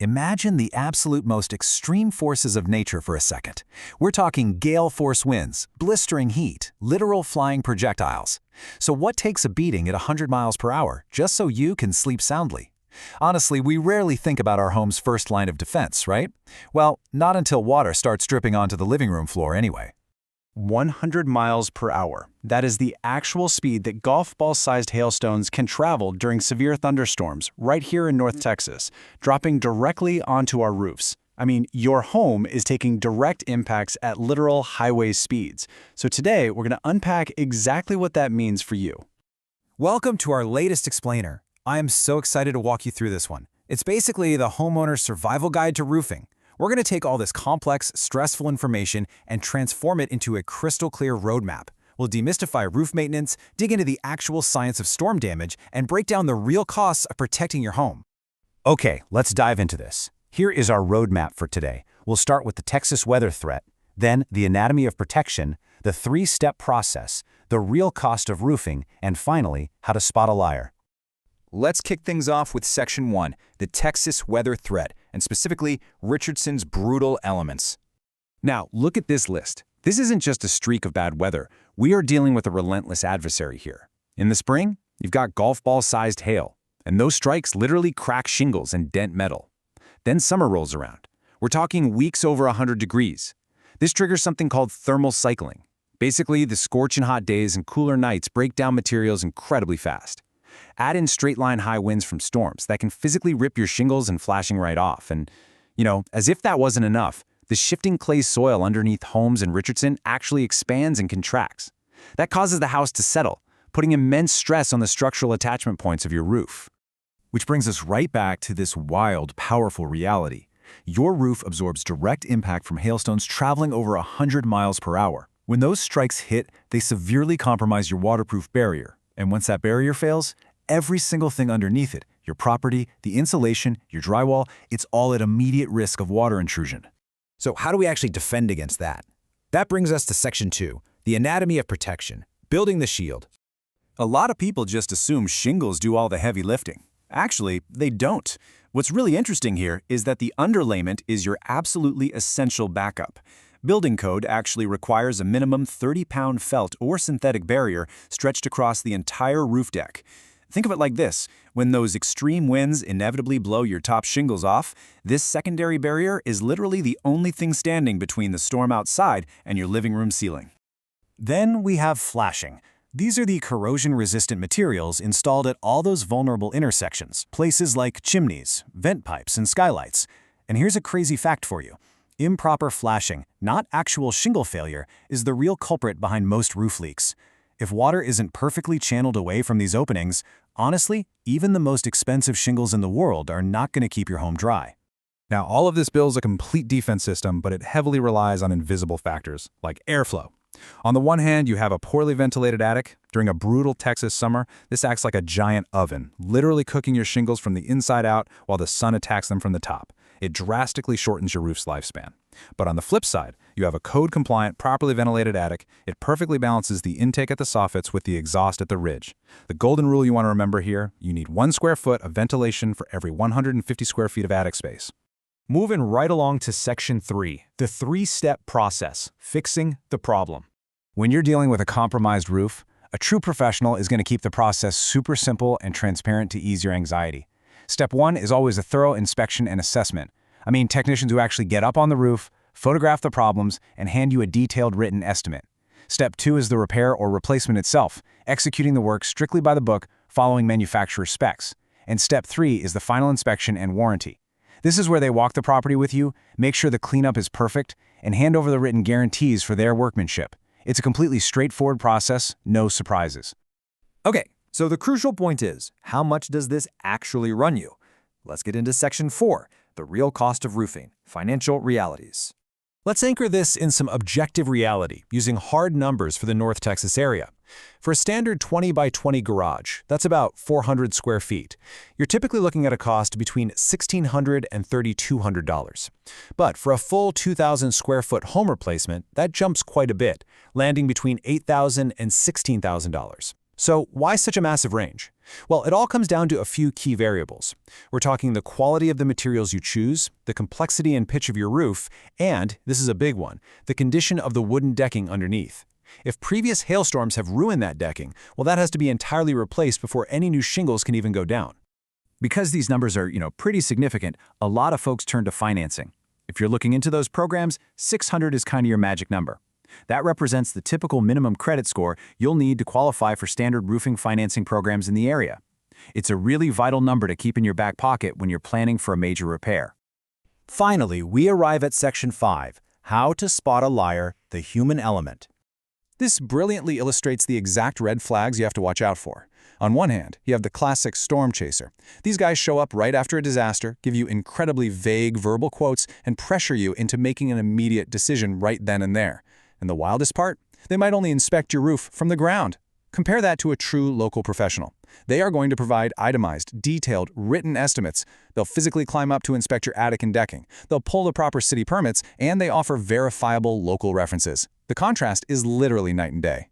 Imagine the absolute most extreme forces of nature for a second. We're talking gale force winds, blistering heat, literal flying projectiles. So what takes a beating at 100 miles per hour just so you can sleep soundly? Honestly, we rarely think about our home's first line of defense, right? Well, not until water starts dripping onto the living room floor anyway. 100 miles per hour. That is the actual speed that golf ball-sized hailstones can travel during severe thunderstorms right here in North Texas, dropping directly onto our roofs. I mean, your home is taking direct impacts at literal highway speeds. So today, we're going to unpack exactly what that means for you. Welcome to our latest explainer. I am so excited to walk you through this one. It's basically the homeowner's survival guide to roofing. We're going to take all this complex, stressful information and transform it into a crystal-clear roadmap. We'll demystify roof maintenance, dig into the actual science of storm damage, and break down the real costs of protecting your home. Okay, let's dive into this. Here is our roadmap for today. We'll start with the Texas weather threat, then the anatomy of protection, the three-step process, the real cost of roofing, and finally, how to spot a liar. Let's kick things off with Section 1, the Texas weather threat, and specifically Richardson's brutal elements. Now, look at this list. This isn't just a streak of bad weather. We are dealing with a relentless adversary here. In the spring, you've got golf ball-sized hail, and those strikes literally crack shingles and dent metal. Then summer rolls around. We're talking weeks over 100 degrees. This triggers something called thermal cycling. Basically, the scorching hot days and cooler nights break down materials incredibly fast. Add in straight-line high winds from storms that can physically rip your shingles and flashing right off. And, as if that wasn't enough, the shifting clay soil underneath homes in Richardson actually expands and contracts. That causes the house to settle, putting immense stress on the structural attachment points of your roof. Which brings us right back to this wild, powerful reality. Your roof absorbs direct impact from hailstones traveling over 100 miles per hour. When those strikes hit, they severely compromise your waterproof barrier. And once that barrier fails, every single thing underneath it, your property, the insulation, your drywall, it's all at immediate risk of water intrusion. So how do we actually defend against that? That brings us to Section 2, the anatomy of protection, building the shield. A lot of people just assume shingles do all the heavy lifting. Actually, they don't. What's really interesting here is that the underlayment is your absolutely essential backup. Building code actually requires a minimum 30-pound felt or synthetic barrier stretched across the entire roof deck. Think of it like this. When those extreme winds inevitably blow your top shingles off, this secondary barrier is literally the only thing standing between the storm outside and your living room ceiling. Then we have flashing. These are the corrosion-resistant materials installed at all those vulnerable intersections, places like chimneys, vent pipes, and skylights. And here's a crazy fact for you. Improper flashing, not actual shingle failure, is the real culprit behind most roof leaks. If water isn't perfectly channeled away from these openings, honestly, even the most expensive shingles in the world are not going to keep your home dry. Now, all of this builds a complete defense system, but it heavily relies on invisible factors, like airflow. On the one hand, you have a poorly ventilated attic. During a brutal Texas summer, this acts like a giant oven, literally cooking your shingles from the inside out while the sun attacks them from the top. It drastically shortens your roof's lifespan. But on the flip side, you have a code-compliant, properly ventilated attic. It perfectly balances the intake at the soffits with the exhaust at the ridge. The golden rule you want to remember here, you need 1 square foot of ventilation for every 150 square feet of attic space. Moving right along to Section 3, the three-step process, fixing the problem. When you're dealing with a compromised roof, a true professional is going to keep the process super simple and transparent to ease your anxiety. Step 1 is always a thorough inspection and assessment. I mean, technicians who actually get up on the roof, photograph the problems, and hand you a detailed written estimate. Step 2 is the repair or replacement itself, executing the work strictly by the book, following manufacturer specs. And Step 3 is the final inspection and warranty. This is where they walk the property with you, make sure the cleanup is perfect, and hand over the written guarantees for their workmanship. It's a completely straightforward process, no surprises. Okay, so the crucial point is, how much does this actually run you? Let's get into Section 4, the real cost of roofing, financial realities. Let's anchor this in some objective reality, using hard numbers for the North Texas area. For a standard 20 by 20 garage, that's about 400 square feet, you're typically looking at a cost between $1,600 and $3,200. But for a full 2,000 square foot home replacement, that jumps quite a bit, landing between $8,000 and $16,000. So why such a massive range? Well, it all comes down to a few key variables. We're talking the quality of the materials you choose, the complexity and pitch of your roof, and, this is a big one, the condition of the wooden decking underneath. If previous hailstorms have ruined that decking, well, that has to be entirely replaced before any new shingles can even go down. Because these numbers are, pretty significant, a lot of folks turn to financing. If you're looking into those programs, 600 is kind of your magic number. That represents the typical minimum credit score you'll need to qualify for standard roofing financing programs in the area. It's a really vital number to keep in your back pocket when you're planning for a major repair. Finally, we arrive at Section 5, How to Spot a Liar, the Human Element. This brilliantly illustrates the exact red flags you have to watch out for. On one hand, you have the classic storm chaser. These guys show up right after a disaster, give you incredibly vague verbal quotes, and pressure you into making an immediate decision right then and there. And the wildest part? They might only inspect your roof from the ground. Compare that to a true local professional. They are going to provide itemized, detailed, written estimates. They'll physically climb up to inspect your attic and decking. They'll pull the proper city permits, and they offer verifiable local references. The contrast is literally night and day.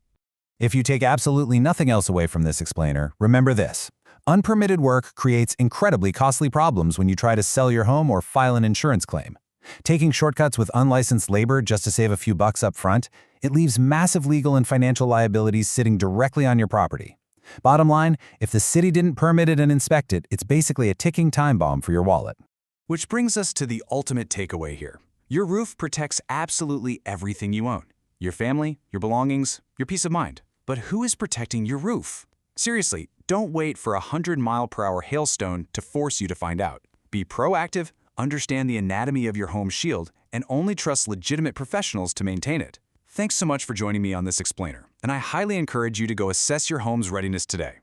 If you take absolutely nothing else away from this explainer, remember this. Unpermitted work creates incredibly costly problems when you try to sell your home or file an insurance claim. Taking shortcuts with unlicensed labor just to save a few bucks up front, it leaves massive legal and financial liabilities sitting directly on your property. Bottom line, if the city didn't permit it and inspect it, it's basically a ticking time bomb for your wallet. Which brings us to the ultimate takeaway here. Your roof protects absolutely everything you own. Your family, your belongings, your peace of mind. But who is protecting your roof? Seriously, don't wait for a 100-mile-per-hour hailstone to force you to find out. Be proactive, understand the anatomy of your home shield, and only trust legitimate professionals to maintain it. Thanks so much for joining me on this explainer, and I highly encourage you to go assess your home's readiness today.